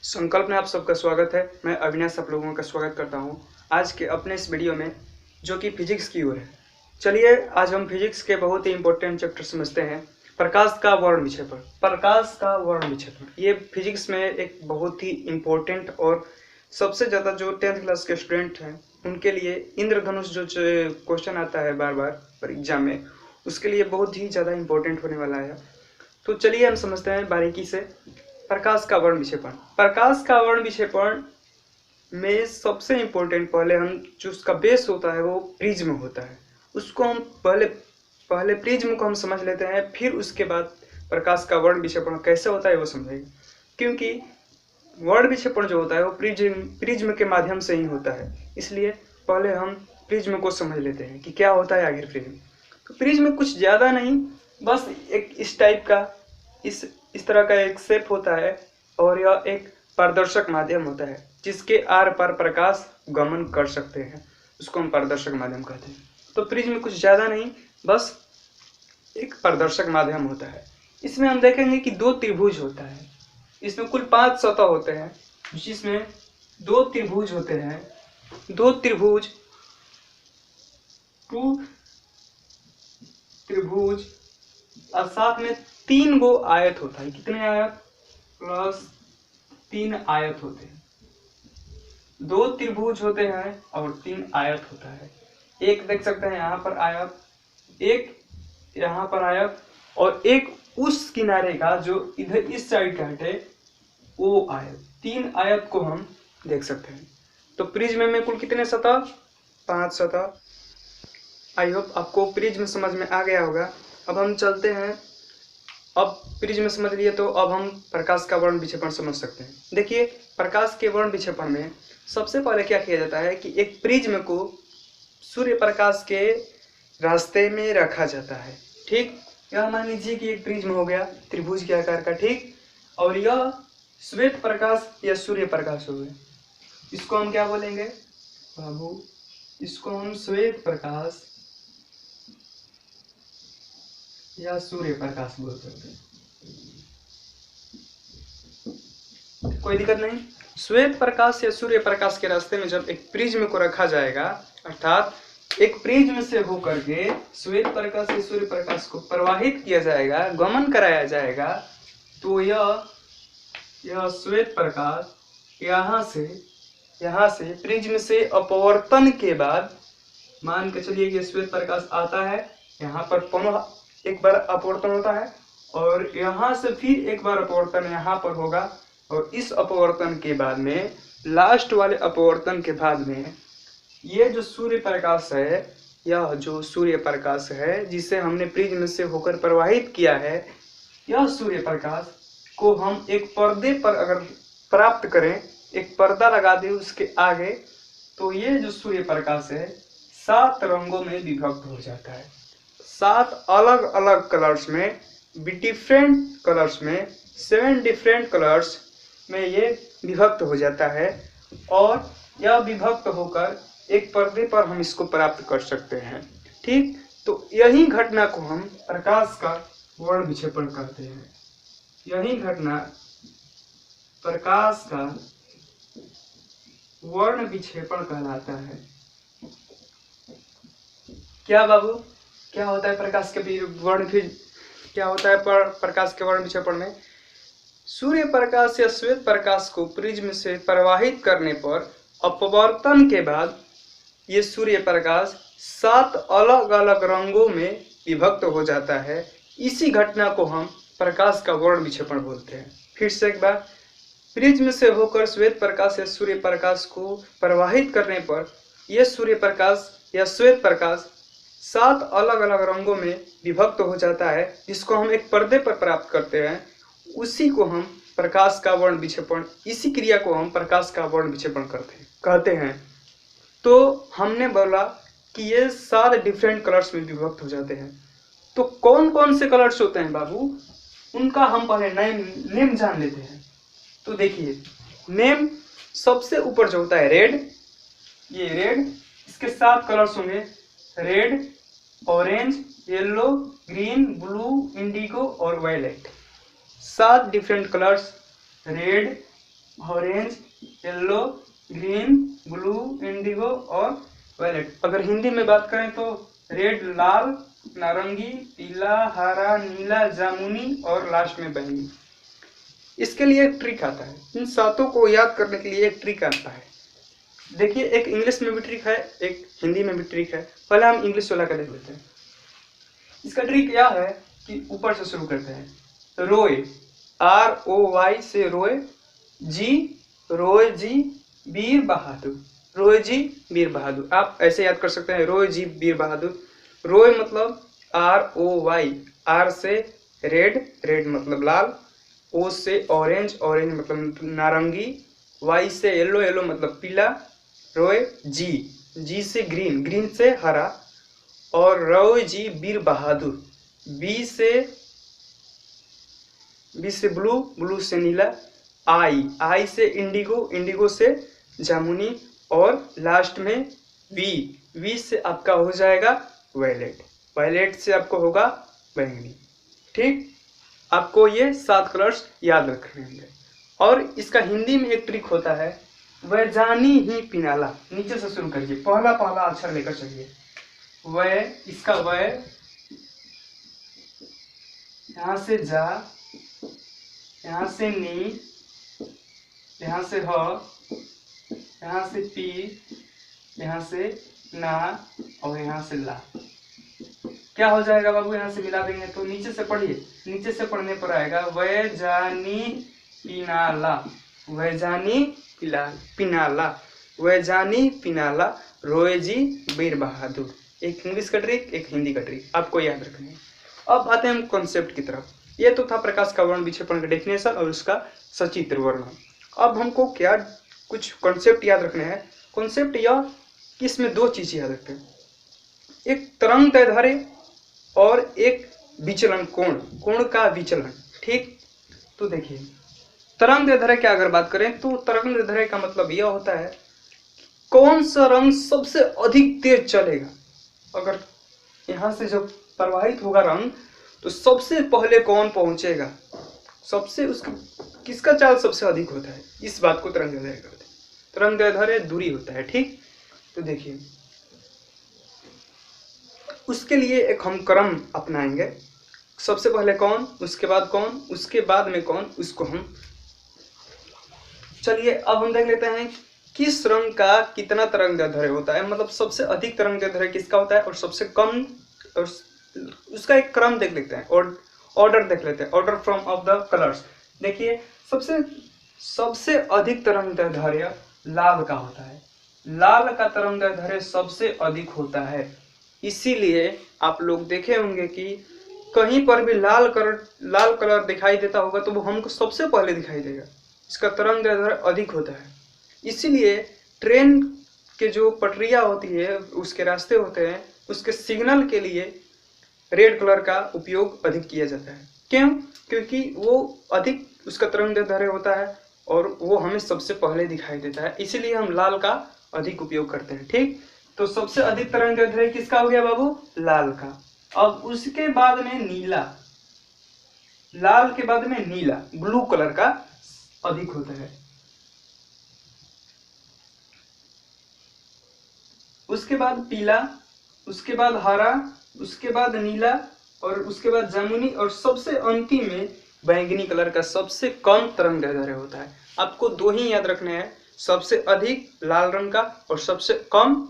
संकल्प में आप सबका स्वागत है। मैं अविनाश आप लोगों का स्वागत करता हूं आज के अपने इस वीडियो में, जो कि फिजिक्स की ओर है। चलिए आज हम फिजिक्स के बहुत ही इंपॉर्टेंट चैप्टर समझते हैं, प्रकाश का वर्ण विक्षेपण। प्रकाश का वर्ण विक्षेपण ये फिजिक्स में एक बहुत ही इंपॉर्टेंट और सबसे ज़्यादा जो 10th क्लास के स्टूडेंट हैं उनके लिए इंद्रधनुष जो क्वेश्चन आता है बार बार पर एग्जाम में, उसके लिए बहुत ही ज़्यादा इंपॉर्टेंट होने वाला है। तो चलिए हम समझते हैं बारीकी से प्रकाश का वर्ण विक्षेपण। प्रकाश का वर्ण विक्षेपण में सबसे इम्पोर्टेंट पहले हम जो उसका बेस होता है वो प्रिज्म होता है। उसको हम पहले प्रिज्म को हम समझ लेते हैं, फिर उसके बाद प्रकाश का वर्ण विक्षेपण कैसे होता है वो समझेंगे। क्योंकि वर्ण विक्षेपण जो होता है वो प्रिज्म के माध्यम से ही होता है, इसलिए पहले हम प्रिज्म को समझ लेते हैं कि क्या होता है आखिर प्रिज्म। तो प्रिज्म कुछ ज़्यादा नहीं, बस एक इस टाइप का इस तरह का एक शेप होता है और यह एक पारदर्शक माध्यम होता है जिसके आर पार प्रकाश गमन कर सकते हैं, उसको हम पारदर्शक माध्यम कहते हैं। तो प्रिज्म कुछ ज़्यादा नहीं, बस एक पारदर्शक माध्यम होता है। इसमें हम देखेंगे कि दो त्रिभुज होता है। इसमें कुल 5 सतह होते हैं, जिसमें दो त्रिभुज होते हैं, दो त्रिभुज, टू त्रिभुज और साथ में 3 गो आयत होता है। कितने आयत? प्लस 3 आयत होते हैं। 2 त्रिभुज होते हैं और 3 आयत होता है। एक देख सकते हैं यहाँ पर आयत, एक यहाँ पर आयत और एक उस किनारे का जो इधर इस साइड का हटे वो आयत। 3 आयत को हम देख सकते हैं। तो प्रिज्म में कुल कितने सतह? 5 सतह। आई होप आपको प्रिज्म समझ में आ गया होगा। अब हम चलते हैं, अब प्रिज्म समझ लिए तो अब हम प्रकाश का वर्ण विक्षेपण समझ सकते हैं। देखिए प्रकाश के वर्ण विक्षेपण में सबसे पहले क्या किया जाता है कि एक प्रिज्म को सूर्य प्रकाश के रास्ते में रखा जाता है। ठीक, यह मान लीजिए कि एक प्रिज्म हो गया त्रिभुज के आकार का, ठीक, और यह श्वेत प्रकाश या सूर्य प्रकाश हो गया। इसको हम क्या बोलेंगे बाबू? इसको हम श्वेत प्रकाश या सूर्य प्रकाश बोल सकते हैं, कोई दिक्कत नहीं। श्वेत प्रकाश या सूर्य प्रकाश के रास्ते में जब एक प्रिज्म को रखा जाएगा, अर्थात एक प्रिज्म से होकर के श्वेत प्रकाश या सूर्य प्रकाश को प्रवाहित किया जाएगा, गमन कराया जाएगा, तो यह श्वेत प्रकाश यहाँ से प्रिज्म से अपवर्तन के बाद, मान के चलिए कि श्वेत प्रकाश आता है, यहाँ पर पुनः एक बार अपवर्तन होता है और यहाँ से फिर एक बार अपवर्तन यहाँ पर होगा, और इस अपवर्तन के बाद में, लास्ट वाले अपवर्तन के बाद में, ये जो सूर्य प्रकाश है, यह जो सूर्य प्रकाश है जिसे हमने प्रिज्म से होकर प्रवाहित किया है, यह सूर्य प्रकाश को हम एक पर्दे पर अगर प्राप्त करें, एक पर्दा लगा दें उसके आगे, तो ये जो सूर्य प्रकाश है 7 रंगों में विभक्त हो जाता है। 7 अलग अलग कलर्स में, डिफरेंट कलर्स में, 7 डिफरेंट कलर्स में ये विभक्त हो जाता है और यह विभक्त होकर एक पर्दे पर हम इसको प्राप्त कर सकते हैं। ठीक, तो यही घटना को हम प्रकाश का वर्ण विक्षेपण कहते हैं। यही घटना प्रकाश का वर्ण विक्षेपण कहलाता है। क्या बाबू, क्या होता है प्रकाश के वर्ण, फिर क्या होता है प्रकाश के वर्ण विक्षेपण में? सूर्य प्रकाश या श्वेत प्रकाश को प्रिज्म से प्रवाहित करने पर अपवर्तन के बाद ये सूर्य प्रकाश 7 अलग अलग रंगों में विभक्त हो जाता है। इसी घटना को हम प्रकाश का वर्ण विक्षेपण बोलते हैं। फिर से एक बार, प्रिज्म से होकर श्वेत प्रकाश या सूर्य प्रकाश को प्रवाहित करने पर यह सूर्य प्रकाश या श्वेत प्रकाश 7 अलग अलग रंगों में विभक्त हो जाता है, जिसको हम एक पर्दे पर प्राप्त करते हैं। उसी को हम प्रकाश का वर्ण विक्षेपण, इसी क्रिया को हम प्रकाश का वर्ण विक्षेपण कहते हैं। तो हमने बोला कि ये 7 डिफरेंट कलर्स में विभक्त हो जाते हैं। तो कौन कौन से कलर्स होते हैं बाबू, उनका हम पहले नेम जान लेते हैं। तो देखिए नेम, सबसे ऊपर जो होता है रेड, ये रेड, इसके 7 कलर्स होंगे, red, orange, yellow, green, blue, indigo और violet. 7 different colours, red, orange, yellow, green, blue, indigo और वायलेट। अगर हिंदी में बात करें तो रेड, लाल, नारंगी, पीला, हरा, नीला, जामुनी और लास्ट में बैंगनी। इसके लिए एक ट्रिक आता है, इन सातों को याद करने के लिए एक ट्रिक आता है। देखिए, एक इंग्लिश में भी ट्रिक है, एक हिंदी में भी ट्रिक है। पहले हम इंग्लिश वाला का देख लेते हैं। इसका ट्रिक यह है कि ऊपर से शुरू करते हैं। रोए, ROY से रोए, जी, रोए जी वीर बहादुर, रोए जी वीर बहादुर। आप ऐसे याद कर सकते हैं, रोए जी वीर बहादुर। रोए मतलब ROY, R से रेड, रेड मतलब लाल, O से ऑरेंज, ऑरेंज मतलब नारंगी, Y से येलो, येलो मतलब पीला, रोए जी, जी से ग्रीन, ग्रीन से हरा, और रोए जी वीर बहादुर, बी से ब्लू, ब्लू से नीला, आई से इंडिगो, इंडिगो से जामुनी, और लास्ट में वी से आपका हो जाएगा वायलेट, वायलेट से आपको होगा बैंगनी। ठीक, आपको ये 7 कलर्स याद रखने होंगे। और इसका हिंदी में एक ट्रिक होता है, वह जानी ही पिनाला। नीचे से शुरू करिए, पहला पहला अक्षर लेकर चलिए। वह, इसका वह, यहाँ से जा, यहाँ से नी, यहाँ से ह, यहाँ से पी, यहाँ से ना, और यहाँ से ला। क्या हो जाएगा बाबू? यहाँ से मिला देंगे तो नीचे से पढ़िए, नीचे से पढ़ने पर आएगा वैजानी पिनाला, वैजानी पिनाला, वैजानी पिनाला, रोएजी वीर बहादुर। एक इंग्लिश का ट्रिक, एक हिंदी का ट्रिक, आपको याद रखना है। अब आते हैं हम कॉन्सेप्ट की तरफ। ये तो था प्रकाश का वर्ण विक्षेपण का डेफिनेशन और उसका सचित्र वर्णन। अब हमको क्या कुछ कॉन्सेप्ट याद रखने हैं। कॉन्सेप्ट यह कि इसमें दो चीजें याद रखते हैं, एक तरंग दैर्ध्य और एक विचलन, कोण, कोण का विचलन। ठीक, तो देखिए, तरंग दैर्ध्य की अगर बात करें तो तरंग दैर्ध्य का मतलब यह होता है कौन सा रंग सबसे अधिक तेज चलेगा। अगर यहां से जब प्रवाहित होगा रंग तो सबसे पहले कौन पहुंचेगा, सबसे उसका किसका चाल सबसे अधिक होता है, इस बात को तरंग दैर्ध्य कहते हैं। तरंग दैर्ध्य दूरी होता है। ठीक, तो देखिए, उसके लिए एक हम क्रम अपनाएंगे, सबसे पहले कौन, उसके बाद कौन, उसके बाद में कौन, उसको हम, चलिए अब हम देख लेते हैं किस रंग का कितना तरंग दैर्ध्य होता है, मतलब सबसे अधिक तरंग दैर्ध्य किसका होता है और सबसे कम, और उसका एक क्रम देख लेते हैं और ऑर्डर देख लेते हैं, order from of the colours. देखिए, सबसे अधिक तरंग दैर्ध्य लाल का होता है, लाल का तरंग दैर्ध्य सबसे अधिक होता है। इसीलिए आप लोग देखे होंगे कि कहीं पर भी लाल कलर दिखाई देता होगा तो वो हमको सबसे पहले दिखाई देगा, इसका तरंग दैर्ध्य अधिक होता है। इसीलिए ट्रेन के जो पटरियां होती है, उसके रास्ते होते हैं, उसके सिग्नल के लिए रेड कलर का उपयोग अधिक किया जाता है। क्यों? क्योंकि वो अधिक उसका तरंग दैर्ध्य होता है और वो हमें सबसे पहले दिखाई देता है, इसीलिए हम लाल का अधिक उपयोग करते हैं। ठीक, तो सबसे अधिक तरंग दैर्ध्य किसका हो गया बाबू? लाल का। अब उसके बाद में नीला, लाल के बाद में नीला, ब्लू कलर का अधिक होता है। उसके बाद पीला, उसके बाद हरा, उसके बाद नीला, और उसके बाद जामुनी, और सबसे अंतिम में बैंगनी कलर का सबसे कम तरंग दैर्ध्य होता है। आपको दो ही याद रखने हैं, सबसे अधिक लाल रंग का और सबसे कम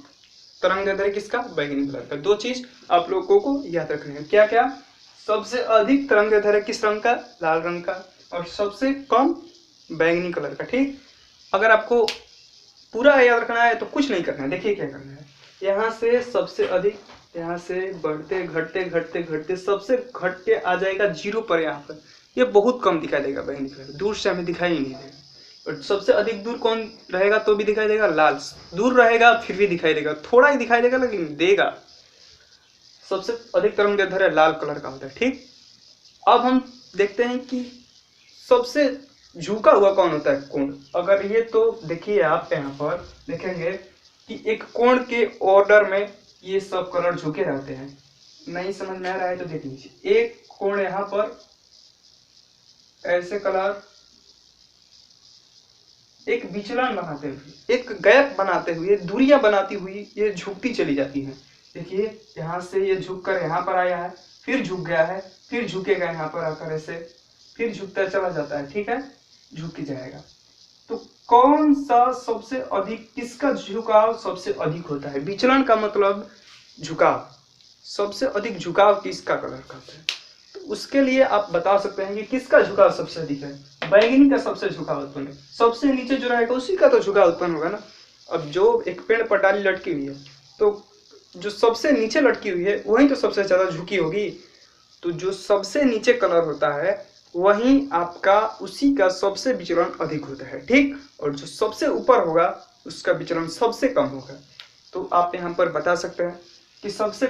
तरंग दैर्ध्य किसका? बैंगनी कलर का। दो चीज आप लोगों को याद रखने हैं। क्या क्या? सबसे अधिक तरंग दैर्ध्य किस रंग का? लाल रंग का, और सबसे कम बैंगनी कलर का। ठीक, अगर आपको पूरा याद रखना है तो कुछ नहीं करना है। देखिए क्या करना है, यहाँ से सबसे अधिक, यहाँ से बढ़ते घटते घटते घटते सबसे घट के आ जाएगा 0 पर। यहाँ पर ये बहुत कम दिखाई देगा बैंगनी कलर, दूर से हमें दिखाई नहीं देगा। और सबसे अधिक दूर कौन रहेगा तो भी दिखाई देगा? लाल। दूर रहेगा फिर भी दिखाई देगा, थोड़ा ही दिखाई देगा लेकिन देगा। सबसे अधिक तरंग दैर्ध्य लाल कलर का होता है। ठीक, अब हम देखते हैं कि सबसे झुका हुआ कौन होता है? कोण। अगर ये तो देखिए, आप यहाँ पर देखेंगे कि एक कोण के ऑर्डर में ये सब कलर झुके रहते हैं। नहीं समझ में आ रहा है तो देख लीजिए, एक कोण यहाँ पर ऐसे कलर, एक विचलन बनाते हुए, एक गैप बनाते हुए, दूरियां बनाती हुई ये झुकती चली जाती है। देखिए यहाँ से ये झुक कर यहाँ पर आया है, फिर झुक गया है, फिर झुकेगा यहाँ पर आकर ऐसे, फिर झुकता चला जाता है। ठीक है, झुक ही जाएगा। तो कौन सा सबसे अधिक, किसका झुकाव सबसे अधिक होता है? विचलन का मतलब झुकाव। सबसे अधिक झुकाव किसका कलर करते हैं? तो उसके लिए आप बता सकते हैं कि किसका झुकाव सबसे अधिक है। बैंगनी का सबसे झुकाव उत्पन्न है। सबसे नीचे जो रहेगा उसी का तो झुकाव उत्पन्न होगा ना। अब जो एक पेड़ पर डाली लटकी हुई है, तो जो सबसे नीचे लटकी हुई है वही तो सबसे ज्यादा झुकी होगी। तो जो सबसे नीचे कलर होता है वही आपका, उसी का सबसे विचलन अधिक होता है। ठीक, और जो सबसे ऊपर होगा उसका विचलन सबसे कम होगा। तो आप यहाँ पर बता सकते हैं कि सबसे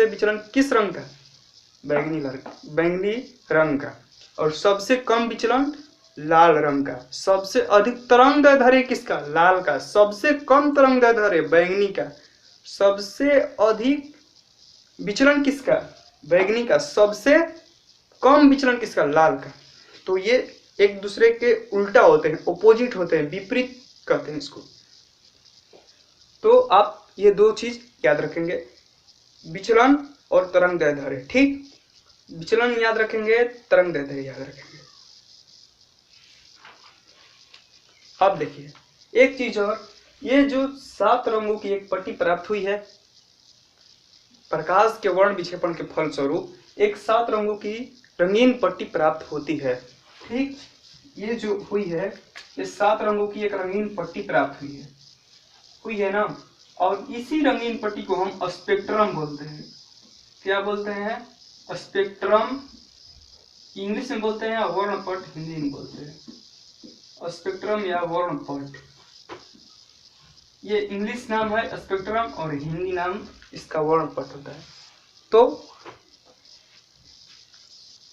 विचलन किस रंग का? बैंगनी रंग का। और सबसे कम विचलन लाल रंग का। सबसे अधिक तरंगदैर्ध्य किसका? लाल का। सबसे कम तरंगदैर्ध्य बैंगनी का। सबसे अधिक विचलन किसका? बैंगनी का। सबसे कम विचलन किसका? लाल का। तो ये एक दूसरे के उल्टा होते हैं, ओपोजिट होते हैं, विपरीत कहते हैं इसको। तो आप ये दो चीज याद रखेंगे, विचलन और तरंगदैर्ध्य। ठीक, विचलन याद रखेंगे, तरंगदैर्ध्य याद रखेंगे। अब देखिए एक चीज और, ये जो 7 रंगों की एक पट्टी प्राप्त हुई है प्रकाश के वर्ण विक्षेपण के फलस्वरूप, एक 7 रंगों की रंगीन पट्टी प्राप्त होती है। ठीक, ये जो हुई है, ये 7 रंगों की एक रंगीन पट्टी प्राप्त हुई है ना। और इसी रंगीन पट्टी को हम स्पेक्ट्रम बोलते हैं। क्या बोलते हैं? स्पेक्ट्रम इंग्लिश में बोलते हैं, वर्णपट हिंदी में बोलते हैं। स्पेक्ट्रम या वर्णपट, ये इंग्लिश नाम है स्पेक्ट्रम और हिंदी नाम इसका वर्णपट होता है।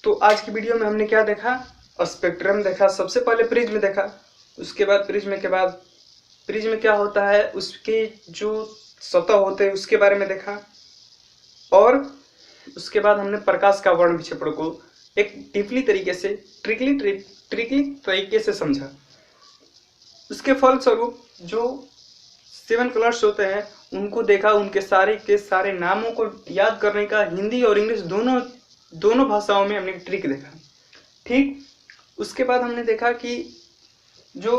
तो आज की वीडियो में हमने क्या देखा? स्पेक्ट्रम देखा, सबसे पहले प्रिज्म देखा, उसके बाद प्रिज्म क्या होता है, उसके जो सतह होते हैं उसके बारे में देखा, और उसके बाद हमने प्रकाश का वर्ण विक्षेपण को एक डीपली तरीके से, ट्रिकली तरीके से समझा। उसके फलस्वरूप जो 7 कलर्स होते हैं उनको देखा, उनके सारे के सारे नामों को याद करने का हिंदी और इंग्लिश दोनों भाषाओं में हमने ट्रिक देखा। ठीक, उसके बाद हमने देखा कि जो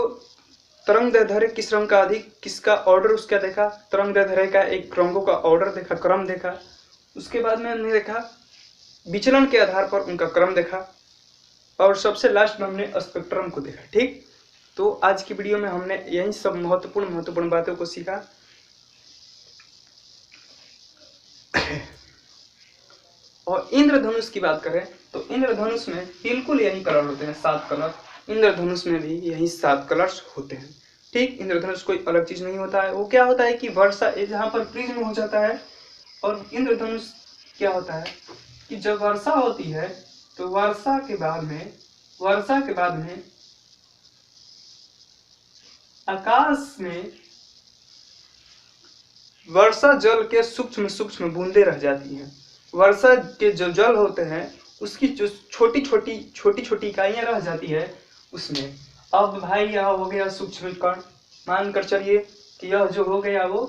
तरंगदैर्ध्य किस रंग का अधिक, किसका ऑर्डर उसका देखा, तरंगदैर्ध्य का एक रंगों का ऑर्डर देखा, क्रम देखा। उसके बाद में हमने देखा विचलन के आधार पर उनका क्रम देखा, और सबसे लास्ट में हमने स्पेक्ट्रम को देखा। ठीक, तो आज की वीडियो में हमने यही सब महत्वपूर्ण बातों को सीखा। और इंद्रधनुष की बात करें तो इंद्रधनुष में बिल्कुल यही कलर होते हैं, 7 कलर। इंद्रधनुष में भी यही 7 कलर्स होते हैं। ठीक, इंद्रधनुष कोई अलग चीज नहीं होता है। वो क्या होता है कि वर्षा, जहाँ पर प्रिज्म हो जाता है, और इंद्रधनुष क्या होता है कि जब वर्षा होती है तो वर्षा के बाद में आकाश में वर्षा जल के सूक्ष्म बूंदे रह जाती हैं। वर्षा के जो जल होते हैं उसकी जो छोटी छोटी इकाइयां रह जाती है उसमें। अब भाई यह हो गया सूक्ष्म कण, मानकर चलिए कि यह जो हो गया वो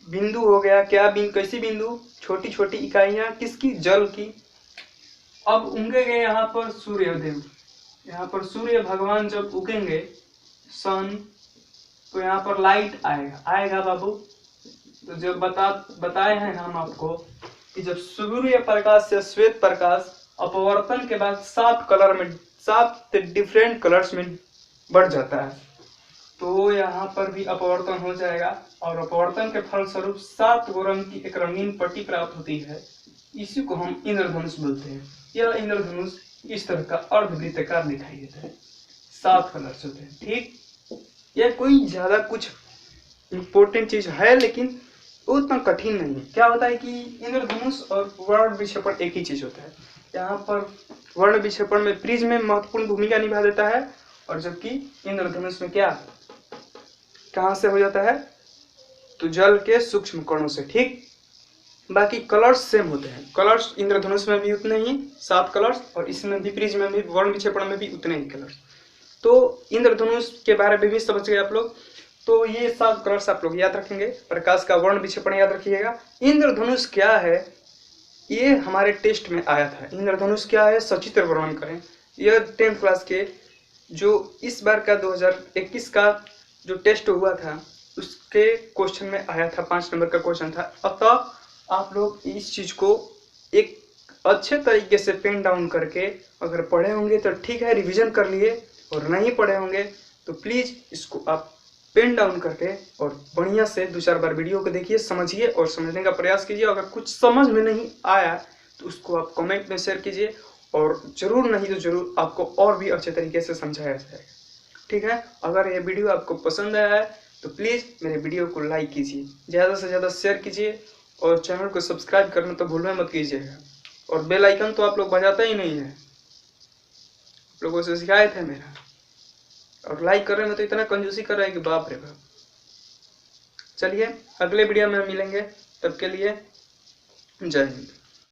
बिंदु हो गया। क्या कैसी बिंदु? छोटी इकाइयां किसकी? जल की। अब उगेंगे यहाँ पर सूर्यदेव, यहाँ पर सूर्य भगवान जब उगेंगे, सन, तो यहाँ पर लाइट आएगा बाबू। तो जब बताए हैं हम आपको कि जब सूर्य प्रकाश से श्वेत प्रकाश अपवर्तन के बाद 7 डिफरेंट कलर्स में बढ़ जाता है, तो यहाँ पर भी अपवर्तन हो जाएगा, और अपवर्तन के फलस्वरूप 7 गो रंग की एक रंगीन पट्टी प्राप्त होती है। इसी को हम इंद्रधनुष बोलते हैं। यह इंद्रधनुष इस तरह का अर्धवृत्ताकार दिखाई देता है, 7 कलर्स होते हैं। ठीक, यह कोई ज्यादा कुछ इम्पोर्टेंट चीज है लेकिन उतना कठिन नहीं है। क्या होता है कि इंद्रधनुष और वर्ण विक्षेपण एक ही चीज होता है। यहाँ पर वर्ण विक्षेपण में प्रिज्म में महत्वपूर्ण भूमिका निभा देता है, और जबकि इंद्रधनुष में क्या, कहाँ से हो जाता है? तो जल के सूक्ष्म कणों से। ठीक, बाकी कलर्स सेम होते हैं। कलर्स इंद्रधनुष में भी उतने ही 7 कलर्स, और इसमें भी प्रिज्म में भी, वर्ण विक्षेपण में भी उतने ही कलर्स। तो इंद्रधनुष के बारे में भी समझ गए आप लोग। तो ये 7 कलर्स आप लोग याद रखेंगे। प्रकाश का वर्ण विक्षेपण याद रखिएगा। इंद्रधनुष क्या है, ये हमारे टेस्ट में आया था। इंद्रधनुष क्या है, सचित्र वर्णन करें। यह 10th क्लास के जो इस बार का 2021 का जो टेस्ट हुआ था उसके क्वेश्चन में आया था, 5 नंबर का क्वेश्चन था। अतः आप लोग इस चीज को एक अच्छे तरीके से पेन डाउन करके अगर पढ़े होंगे तो ठीक है, रिवीजन कर लिए, और नहीं पढ़े होंगे तो प्लीज इसको आप पेन डाउन करके और बढ़िया से 2-4 बार वीडियो को देखिए, समझिए और समझने का प्रयास कीजिए। अगर कुछ समझ में नहीं आया तो उसको आप कमेंट में शेयर कीजिए, और जरूर नहीं तो जरूर आपको और भी अच्छे तरीके से समझाया जाएगा। ठीक है, अगर ये वीडियो आपको पसंद आया है तो प्लीज़ मेरे वीडियो को लाइक कीजिए, ज़्यादा से ज़्यादा शेयर कीजिए, और चैनल को सब्सक्राइब करना तो भूलना मत कीजिएगा। और बेल आइकन तो आप लोग बजाता ही नहीं है, आप लोगों से शिकायत है मेरा। और लाइक करने में तो इतना कंजूसी कर रहा है कि बाप रे बाप। चलिए अगले वीडियो में मिलेंगे, तब के लिए जय हिंद।